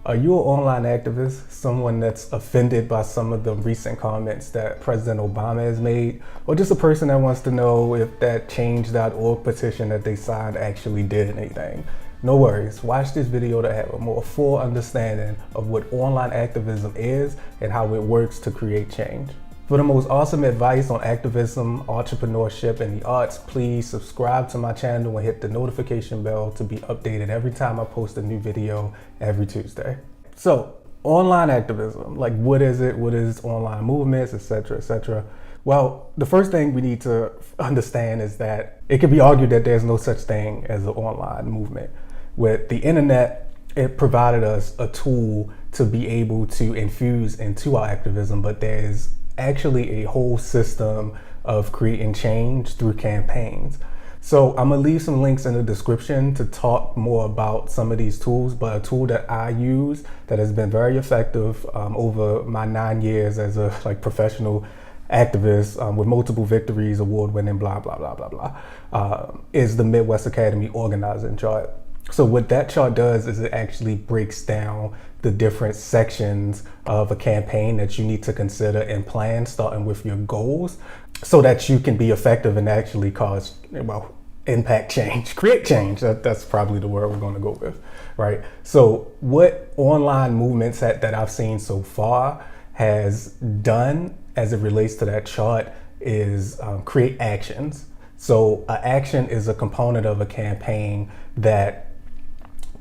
Are you an online activist, someone that's offended by some of the recent comments that President Obama has made, or just a person that wants to know if that change.org petition that they signed actually did anything? No worries, watch this video to have a more full understanding of what online activism is and how it works to create change. For the most awesome advice on activism, entrepreneurship, and the arts, please subscribe to my channel and hit the notification bell to be updated every time I post a new video every Tuesday. So, online activism, like what is it? What is online movements, etc., etc.? Well, the first thing we need to understand is that it can be argued that there's no such thing as an online movement. With the internet, it provided us a tool to be able to infuse into our activism, but there's actually a whole system of creating change through campaigns. So I'm gonna leave some links in the description to talk more about some of these tools, but a tool that I use that has been very effective over my 9 years as a professional activist with multiple victories, award-winning, blah, blah, blah, blah, blah, is the Midwest Academy organizing chart. So what that chart does is it actually breaks down the different sections of a campaign that you need to consider and plan, starting with your goals, so that you can be effective and actually cause, impact change, create change. That's probably the word we're going to go with, right? So what online movements that I've seen so far has done as it relates to that chart is create actions. So an action is a component of a campaign that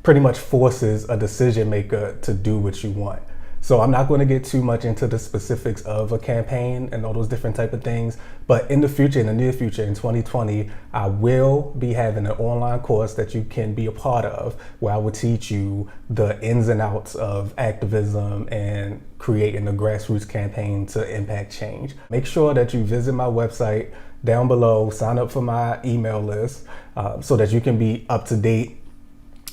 pretty much forces a decision maker to do what you want. So I'm not going to get too much into the specifics of a campaign and all those different type of things, but in the future, in the near future, in 2020, I will be having an online course that you can be a part of, where I will teach you the ins and outs of activism and creating a grassroots campaign to impact change. Make sure that you visit my website down below, sign up for my email list so that you can be up to date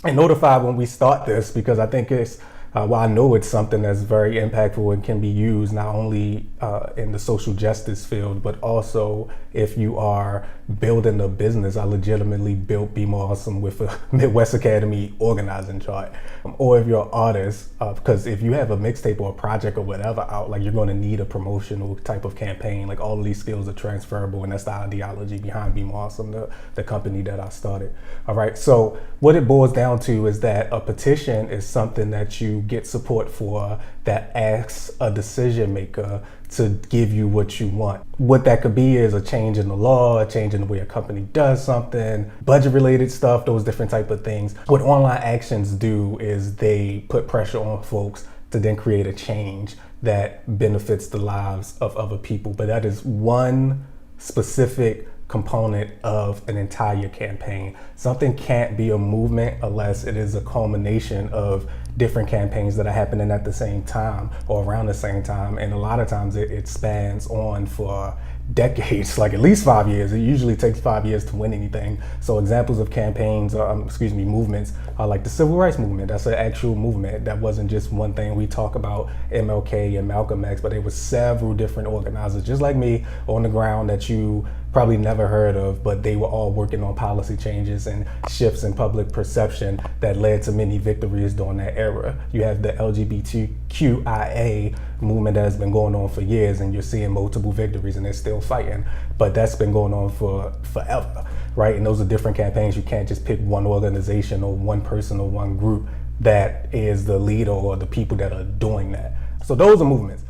and notified when we start this, because I think it's, I know it's something that's very impactful and can be used not only in the social justice field, but also if you are building a business. I legitimately built Be More Awesome with a Midwest Academy organizing chart. Or if you're an artist, because if you have a mixtape or a project or whatever out, you're going to need a promotional type of campaign. All of these skills are transferable, and that's the ideology behind Be More Awesome, the company that I started. All right, so what it boils down to is that a petition is something that you get support for that asks a decision maker to give you what you want. What that could be is a change in the law, a change in the way a company does something, budget related stuff, those different type of things. What online actions do is they put pressure on folks to then create a change that benefits the lives of other people. But that is one specific component of an entire campaign. Something can't be a movement unless it is a culmination of different campaigns that are happening at the same time or around the same time. And a lot of times it spans on for decades, at least 5 years. It usually takes 5 years to win anything. So examples of campaigns, movements are like the Civil Rights Movement. That's an actual movement. That wasn't just one thing. We talk about MLK and Malcolm X, but there were several different organizers, just like me, on the ground that you probably never heard of, but they were all working on policy changes and shifts in public perception that led to many victories during that era. You have the LGBTQIA movement that has been going on for years, and you're seeing multiple victories, and they're still fighting, but that's been going on for forever, right? And those are different campaigns. You can't just pick one organization or one person or one group that is the leader or the people that are doing that. So those are movements.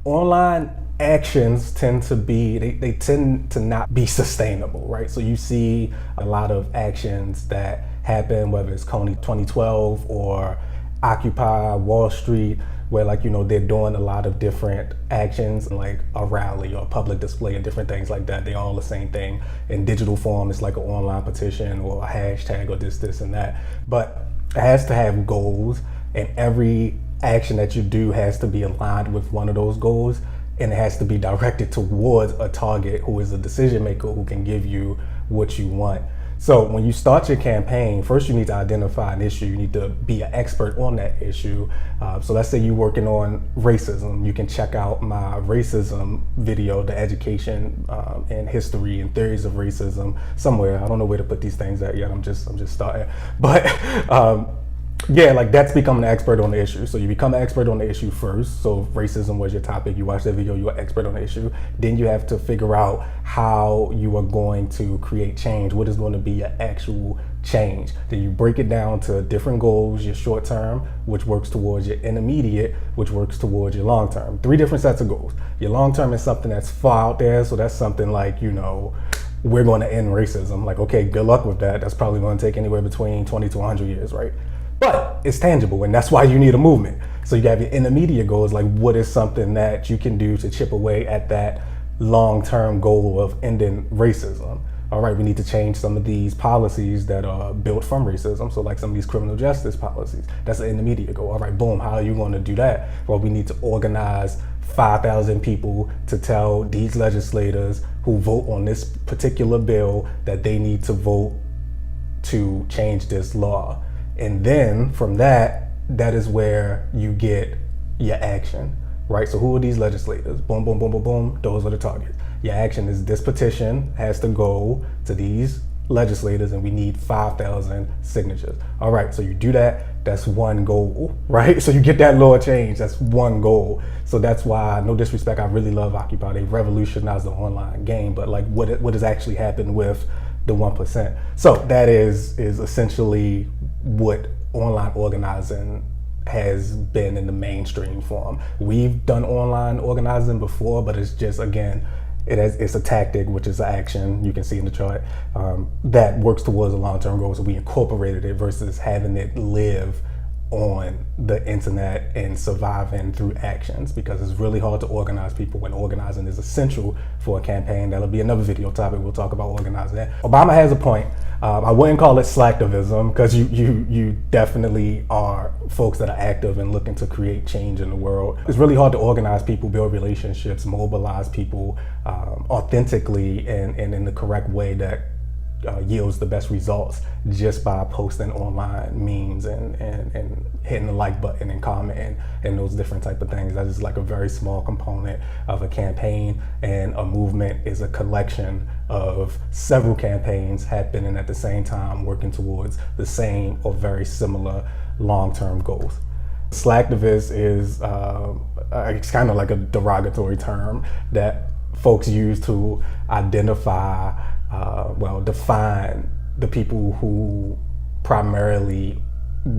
Online actions tend to be, they tend to not be sustainable, right? So you see a lot of actions that happen, whether it's Coney 2012 or Occupy Wall Street, where they're doing a lot of different actions, like a rally or a public display and different things like that. They're all the same thing. In digital form, it's like an online petition or a hashtag or this and that. But it has to have goals, and every action that you do has to be aligned with one of those goals, and it has to be directed towards a target who is a decision maker who can give you what you want. So when you start your campaign, first you need to identify an issue. You need to be an expert on that issue. So let's say you're working on racism. You can check out my racism video, the education and history and theories of racism, somewhere. I don't know where to put these things at yet. I'm just starting. But Yeah, like that's becoming an expert on the issue. So you become an expert on the issue first. So if racism was your topic, you watch that video, you're an expert on the issue. Then you have to figure out how you are going to create change. What is going to be your actual change? Then you break it down to different goals, your short term, which works towards your intermediate, which works towards your long term. 3 different sets of goals. Your long term is something that's far out there. So that's something like, we're going to end racism. Like, okay, good luck with that. That's probably going to take anywhere between 20 to 100 years, right? But it's tangible, and that's why you need a movement. So you have your intermediate goals, like what is something that you can do to chip away at that long-term goal of ending racism. All right, we need to change some of these policies that are built from racism. So like some of these criminal justice policies, that's an intermediate goal. All right, boom, how are you going to do that? Well, we need to organize 5,000 people to tell these legislators who vote on this particular bill that they need to vote to change this law. And then from that is where you get your action, right? So who are these legislators? Boom, boom, boom, boom, boom. Those are the targets. Your action is this petition has to go to these legislators and we need 5,000 signatures. All right, so you do that, that's one goal, right? So you get that law change, that's one goal. So that's why, no disrespect, I really love Occupy. They revolutionized the online game, but like what has actually happened with the 1%. So that is essentially what online organizing has been in the mainstream form. We've done online organizing before, but it's just, again, it's a tactic, which is an action, you can see in the chart, that works towards a long-term goal. So we incorporated it versus having it live on the internet and surviving through actions, because it's really hard to organize people when organizing is essential for a campaign. That'll be another video topic. We'll talk about organizing. Obama has a point. I wouldn't call it slacktivism, because you definitely are folks that are active and looking to create change in the world. It's really hard to organize people, build relationships, mobilize people authentically and in the correct way that yields the best results just by posting online memes and hitting the like button and commenting and those different type of things. That is like a very small component of a campaign, and a movement is a collection of several campaigns happening at the same time, working towards the same or very similar long-term goals. Slacktivist is it's kind of like a derogatory term that folks use to identify define the people who primarily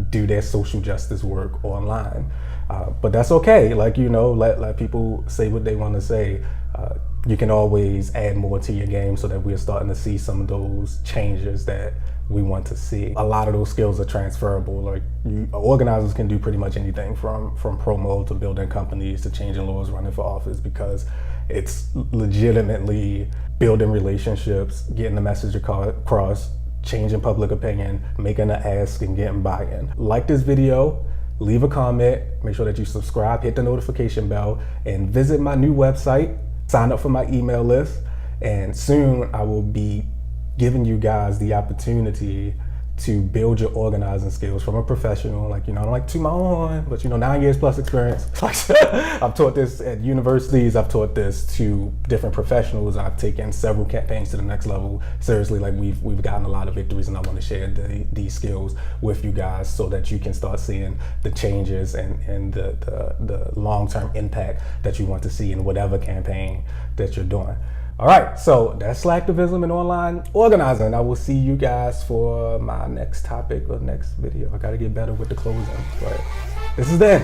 do their social justice work online. But that's okay. Like, let people say what they want to say. You can always add more to your game so that we're starting to see some of those changes that we want to see. A lot of those skills are transferable. Like, organizers can do pretty much anything from promo to building companies to changing laws, running for office, because it's legitimately building relationships, getting the message across, changing public opinion, making an ask, and getting buy-in. Like this video, leave a comment, make sure that you subscribe, hit the notification bell, and visit my new website, sign up for my email list, and soon I will be giving you guys the opportunity to build your organizing skills from a professional. Like, I don't like to toot my own horn, but 9 years plus experience. I've taught this at universities, I've taught this to different professionals, I've taken several campaigns to the next level. Seriously, like we've gotten a lot of victories, and I want to share these skills with you guys so that you can start seeing the changes and the long-term impact that you want to see in whatever campaign that you're doing. All right, so that's slacktivism and online organizing. I will see you guys for my next topic or next video. I gotta get better with the closing, but this is it.